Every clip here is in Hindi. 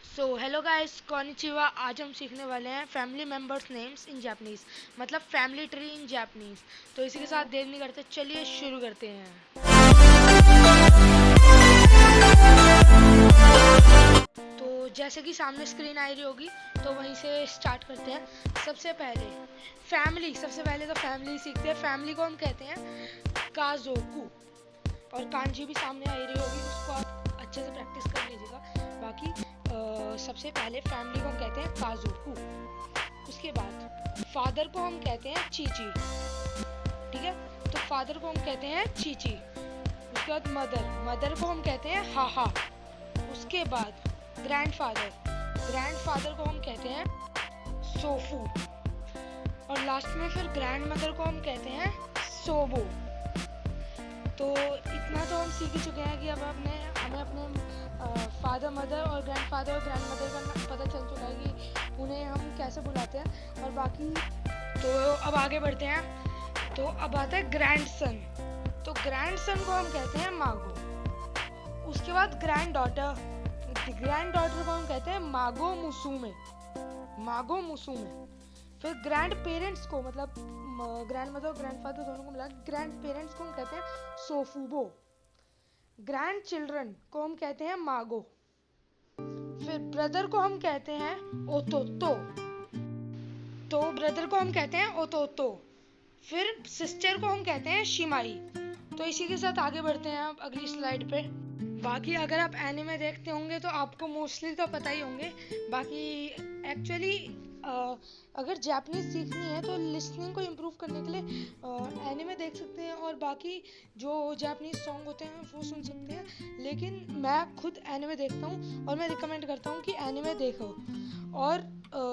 So hello guys, कॉनिचिवा। आज हम सीखने वाले हैं family members names in Japanese, मतलब फैमिली ट्री इन जापानीज। तो इसी के साथ देर नहीं करते, चलिए शुरू करते हैं। तो जैसे कि सामने स्क्रीन आ रही होगी, तो वहीं से स्टार्ट करते हैं। सबसे पहले तो फैमिली सीखते हैं। फैमिली को हम कहते हैं काजोकू, और कांजी भी सामने आ रही होगी, उसको आप अच्छे से प्रैक्टिस कर लीजिएगा। बाकी सबसे पहले फैमिली को हम कहते हैं काजोकू। उसके बाद फादर को हम कहते हैं चीची, ठीक है। तो फादर को हम कहते हैं चीची। उसके बाद मदर को हम कहते हैं हाहा। उसके बाद ग्रैंडफादर को हम कहते हैं सोफू, और लास्ट में फिर ग्रैंड मदर को हम कहते हैं सोबो। तो इतना तो हम सीख ही चुके हैं कि अब हमें अपने फादर मदर और ग्रैंडफादर और ग्रैंड मदर का पता चल चुका है कि उन्हें हम कैसे बुलाते हैं। और बाकी तो अब आगे बढ़ते हैं। तो अब आता है ग्रैंडसन। तो ग्रैंडसन को हम कहते हैं मागो। उसके बाद ग्रैंड डॉटर को हम कहते हैं मागो मुसुमे। फिर ग्रैंड पेरेंट्स को, मतलब ग्रैंड मदर और ग्रैंडफादर दोनों को मिला ग्रैंड पेरेंट्स को हम कहते हैं सोफुबो। ग्रैंड चिल्ड्रन को हम कहते हैं मागो। फिर ब्रदर को हम कहते हैं ओतोतो। तो ब्रदर को हम कहते हैं ओतोतो। फिर सिस्टर को हम कहते हैं शिमाई। तो इसी के साथ आगे बढ़ते हैं आप अगली स्लाइड पे। बाकी अगर आप एनिमे देखते होंगे तो आपको मोस्टली तो पता ही होंगे। बाकी एक्चुअली अगर जापानीज सीखनी है तो लिसनिंग को इम्प्रूव करने के लिए एनिमे देख सकते हैं, और बाकी जो जापानीज सॉन्ग होते हैं वो सुन सकते हैं। लेकिन मैं खुद एनिमे देखता हूँ और मैं रिकमेंड करता हूँ कि एनिमे देखो। और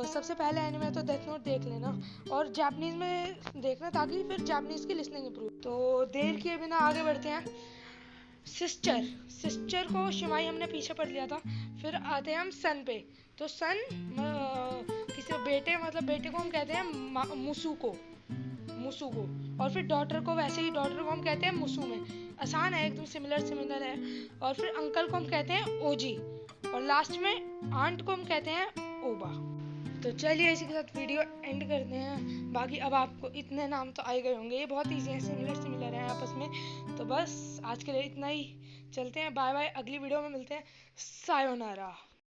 सबसे पहले एनिमे तो डेथ नोट देख लेना, और जापानीज में देखना, ताकि फिर जापानीज की लिसनिंग इम्प्रूव। तो देर किए बिना आगे बढ़ते हैं। सिस्टर को शिमाई हमने पीछे पढ़ लिया था। फिर आते हैं हम सन पे। तो सन किसी बेटे को हम कहते हैं मुसुको। और फिर डॉटर को हम कहते हैं मुसुमे। आसान है, एकदम सिमिलर है। और फिर अंकल को हम कहते हैं ओजी, और लास्ट में आंट को हम कहते हैं ओबा। तो चलिए इसी के साथ वीडियो एंड करते हैं। बाकी अब आपको इतने नाम तो आए गए होंगे, ये बहुत ईजी है, सिमिलर है आपस में। तो बस आज के लिए इतना ही, चलते हैं, बाय बाय, अगली वीडियो में मिलते हैं, सायोनारा।